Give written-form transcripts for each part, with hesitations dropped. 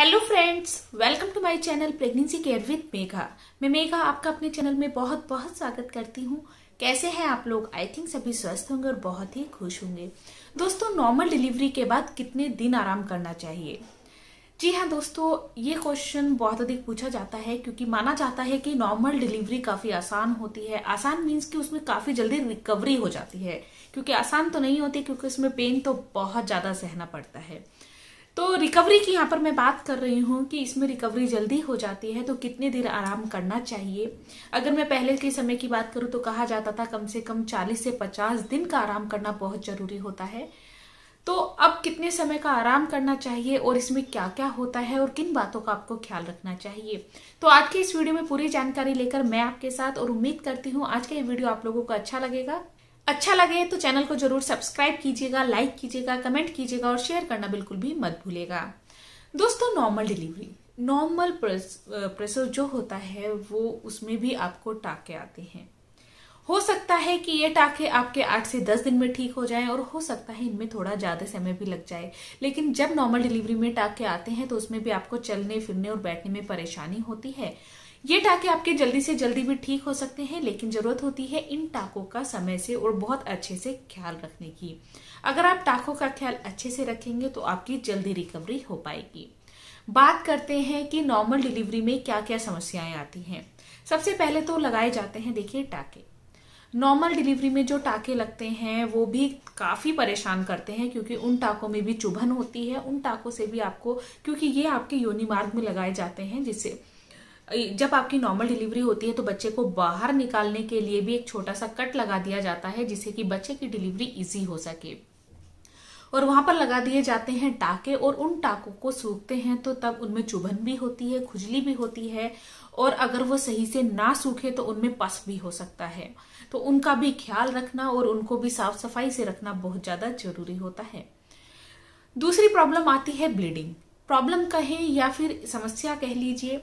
Hello friends, welcome to my channel pregnancy care with Megha. मैं मेघा आपका अपने चैनल में बहुत बहुत स्वागत करती हूँ। कैसे हैं आप लोग? आई थिंक सभी स्वस्थ होंगे और बहुत ही खुश होंगे। दोस्तों, नॉर्मल डिलीवरी के बाद कितने दिन आराम करना चाहिए? जी हाँ दोस्तों, ये क्वेश्चन बहुत अधिक पूछा जाता है क्योंकि माना जाता है कि नॉर्मल डिलीवरी काफी आसान होती है। आसान मीन्स कि उसमें काफी जल्दी रिकवरी हो जाती है, क्योंकि आसान तो नहीं होती, क्योंकि उसमें पेन तो बहुत ज्यादा सहना पड़ता है। तो रिकवरी की यहाँ पर मैं बात कर रही हूँ कि इसमें रिकवरी जल्दी हो जाती है, तो कितने देर आराम करना चाहिए। अगर मैं पहले के समय की बात करूँ तो कहा जाता था कम से कम 40 से 50 दिन का आराम करना बहुत जरूरी होता है। तो अब कितने समय का आराम करना चाहिए और इसमें क्या क्या होता है और किन बातों का आपको ख्याल रखना चाहिए, तो आज के इस वीडियो में पूरी जानकारी लेकर मैं आपके साथ, और उम्मीद करती हूँ आज का ये वीडियो आप लोगों को अच्छा लगेगा। अच्छा लगे तो चैनल को जरूर सब्सक्राइब कीजिएगा, लाइक कीजिएगा, कमेंट कीजिएगा और शेयर करना बिल्कुल भी मत भूलिएगा। दोस्तों, नॉर्मल डिलीवरी, नॉर्मल प्रसव जो होता है वो उसमें भी आपको टाके आते हैं। हो सकता है कि ये टाके आपके 8 से 10 दिन में ठीक हो जाएं और हो सकता है इनमें थोड़ा ज्यादा समय भी लग जाए। लेकिन जब नॉर्मल डिलीवरी में टाके आते हैं तो उसमें भी आपको चलने फिरने और बैठने में परेशानी होती है। ये टाके आपके जल्दी से जल्दी भी ठीक हो सकते हैं, लेकिन जरूरत होती है इन टाकों का समय से और बहुत अच्छे से ख्याल रखने की। अगर आप टाकों का ख्याल अच्छे से रखेंगे तो आपकी जल्दी रिकवरी हो पाएगी। बात करते हैं कि नॉर्मल डिलीवरी में क्या क्या समस्याएं आती हैं। सबसे पहले तो लगाए जाते हैं, देखिए, टाके। नॉर्मल डिलीवरी में जो टाके लगते हैं वो भी काफी परेशान करते हैं, क्योंकि उन टाकों में भी चुभन होती है। उन टाकों से भी आपको, क्योंकि ये आपके योनि मार्ग में लगाए जाते हैं, जिससे जब आपकी नॉर्मल डिलीवरी होती है तो बच्चे को बाहर निकालने के लिए भी एक छोटा सा कट लगा दिया जाता है, जिससे कि बच्चे की डिलीवरी इजी हो सके। और वहां पर लगा दिए जाते हैं टाके, और उन टाकों को सूखते हैं तो तब उनमें चुभन भी होती है, खुजली भी होती है, और अगर वो सही से ना सूखे तो उनमें पस भी हो सकता है। तो उनका भी ख्याल रखना और उनको भी साफ सफाई से रखना बहुत ज्यादा जरूरी होता है। दूसरी प्रॉब्लम आती है ब्लीडिंग। प्रॉब्लम कहें या फिर समस्या कह लीजिए।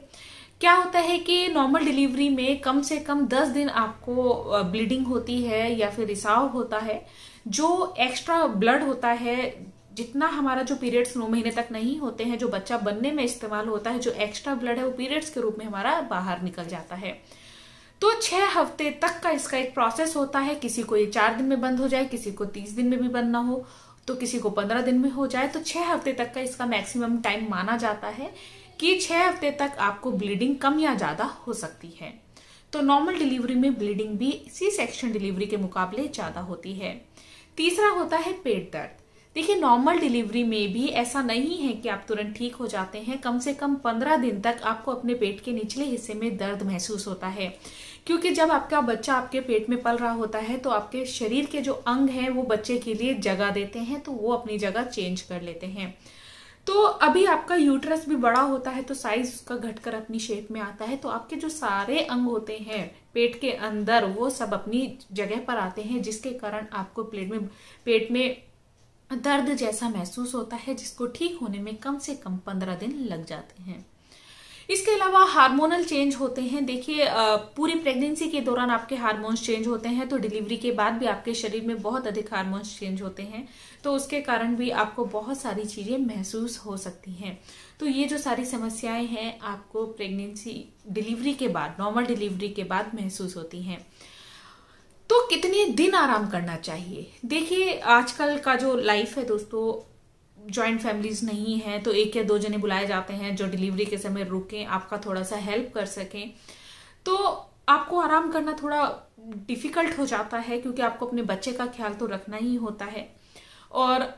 क्या होता है कि नॉर्मल डिलीवरी में कम से कम 10 दिन आपको ब्लीडिंग होती है या फिर रिसाव होता है। जो एक्स्ट्रा ब्लड होता है, जितना हमारा जो पीरियड्स 9 महीने तक नहीं होते हैं, जो बच्चा बनने में इस्तेमाल होता है, जो एक्स्ट्रा ब्लड है वो पीरियड्स के रूप में हमारा बाहर निकल जाता है। तो 6 हफ्ते तक का इसका एक प्रोसेस होता है। किसी को ये 4 दिन में बंद हो जाए, किसी को 30 दिन में भी बंद ना हो, तो किसी को 15 दिन में हो जाए। तो 6 हफ्ते तक का इसका मैक्सिमम टाइम माना जाता है कि 6 हफ्ते तक आपको ब्लीडिंग कम या ज्यादा हो सकती है। तो नॉर्मल डिलीवरी में ब्लीडिंग भी सी सेक्शन डिलीवरी के मुकाबले ज्यादा होती है। तीसरा होता है पेट दर्द। देखिए, नॉर्मल डिलीवरी में भी ऐसा नहीं है कि आप तुरंत ठीक हो जाते हैं। कम से कम 15 दिन तक आपको अपने पेट के निचले हिस्से में दर्द महसूस होता है, क्योंकि जब आपका बच्चा आपके पेट में पल रहा होता है तो आपके शरीर के जो अंग हैं वो बच्चे के लिए जगह देते हैं, तो वो अपनी जगह चेंज कर लेते हैं। तो अभी आपका यूट्रस भी बड़ा होता है तो साइज उसका घटकर अपनी शेप में आता है, तो आपके जो सारे अंग होते हैं पेट के अंदर वो सब अपनी जगह पर आते हैं, जिसके कारण आपको पेट में दर्द जैसा महसूस होता है, जिसको ठीक होने में कम से कम 15 दिन लग जाते हैं। इसके अलावा हार्मोनल चेंज होते हैं। देखिए, पूरी प्रेगनेंसी के दौरान आपके हार्मोन्स चेंज होते हैं, तो डिलीवरी के बाद भी आपके शरीर में बहुत अधिक हार्मोन्स चेंज होते हैं, तो उसके कारण भी आपको बहुत सारी चीजें महसूस हो सकती हैं। तो ये जो सारी समस्याएं हैं आपको प्रेगनेंसी डिलीवरी के बाद, नॉर्मल डिलीवरी के बाद महसूस होती हैं। तो कितने दिन आराम करना चाहिए? देखिए, आजकल का जो लाइफ है दोस्तों, जॉइंट फैमिलीज नहीं है, तो 1 या 2 जने बुलाए जाते हैं जो डिलीवरी के समय रुकें, आपका थोड़ा सा हेल्प कर सकें। तो आपको आराम करना थोड़ा डिफिकल्ट हो जाता है, क्योंकि आपको अपने बच्चे का ख्याल तो रखना ही होता है, और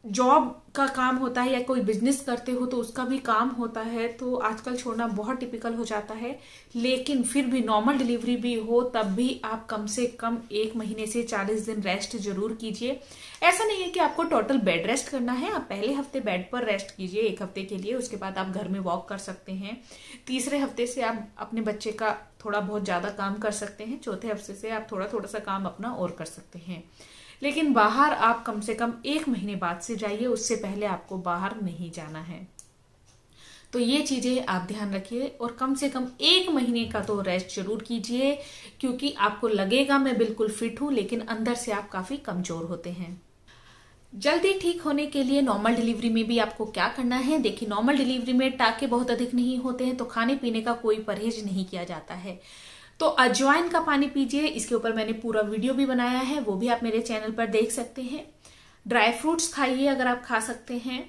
जॉब का काम होता है या कोई बिजनेस करते हो तो उसका भी काम होता है, तो आजकल छोड़ना बहुत टिपिकल हो जाता है। लेकिन फिर भी नॉर्मल डिलीवरी भी हो तब भी आप कम से कम 1 महीने से 40 दिन रेस्ट जरूर कीजिए। ऐसा नहीं है कि आपको टोटल बेड रेस्ट करना है। आप पहले हफ्ते बेड पर रेस्ट कीजिए 1 हफ्ते के लिए, उसके बाद आप घर में वॉक कर सकते हैं। तीसरे हफ्ते से आप अपने बच्चे का थोड़ा बहुत ज्यादा काम कर सकते हैं। चौथे हफ्ते से आप थोड़ा थोड़ा सा काम अपना और कर सकते हैं। लेकिन बाहर आप कम से कम 1 महीने बाद से जाइए, उससे पहले आपको बाहर नहीं जाना है। तो ये चीजें आप ध्यान रखिए, और कम से कम 1 महीने का तो रेस्ट जरूर कीजिए, क्योंकि आपको लगेगा मैं बिल्कुल फिट हूं, लेकिन अंदर से आप काफी कमजोर होते हैं। जल्दी ठीक होने के लिए नॉर्मल डिलीवरी में भी आपको क्या करना है, देखिए नॉर्मल डिलीवरी में टाके बहुत अधिक नहीं होते हैं, तो खाने पीने का कोई परहेज नहीं किया जाता है। तो अजवाइन का पानी पीजिए, इसके ऊपर मैंने पूरा वीडियो भी बनाया है, वो भी आप मेरे चैनल पर देख सकते हैं। ड्राई फ्रूट्स खाइए अगर आप खा सकते हैं,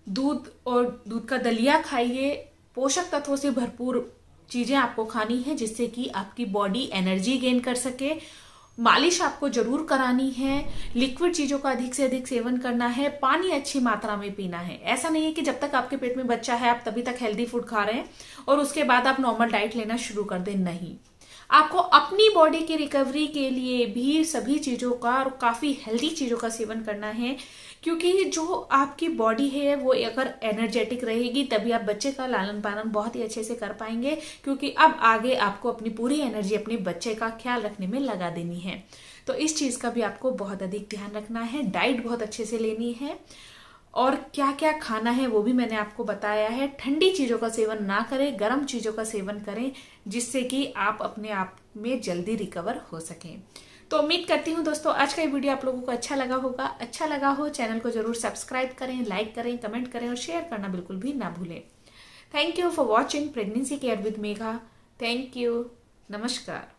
दूध और दूध का दलिया खाइए, पोषक तत्वों से भरपूर चीजें आपको खानी है जिससे कि आपकी बॉडी एनर्जी गेन कर सके। मालिश आपको जरूर करानी है, लिक्विड चीजों का अधिक से अधिक सेवन करना है, पानी अच्छी मात्रा में पीना है। ऐसा नहीं है कि जब तक आपके पेट में बच्चा है आप तभी तक हेल्दी फूड खा रहे हैं और उसके बाद आप नॉर्मल डाइट लेना शुरू कर दें, नहीं। आपको अपनी बॉडी की रिकवरी के लिए भी सभी चीजों का और काफी हेल्दी चीजों का सेवन करना है, क्योंकि जो आपकी बॉडी है वो अगर एनर्जेटिक रहेगी तभी आप बच्चे का लालन पालन बहुत ही अच्छे से कर पाएंगे, क्योंकि अब आगे आपको अपनी पूरी एनर्जी अपने बच्चे का ख्याल रखने में लगा देनी है। तो इस चीज का भी आपको बहुत अधिक ध्यान रखना है, डाइट बहुत अच्छे से लेनी है और क्या क्या खाना है वो भी मैंने आपको बताया है। ठंडी चीजों का सेवन ना करें, गर्म चीजों का सेवन करें, जिससे कि आप अपने आप में जल्दी रिकवर हो सकें। तो उम्मीद करती हूँ दोस्तों आज का ये वीडियो आप लोगों को अच्छा लगा होगा। अच्छा लगा हो चैनल को जरूर सब्सक्राइब करें, लाइक करें, कमेंट करें और शेयर करना बिल्कुल भी ना भूलें। Thank you for watching pregnancy care with Megha. Thank you, नमस्कार।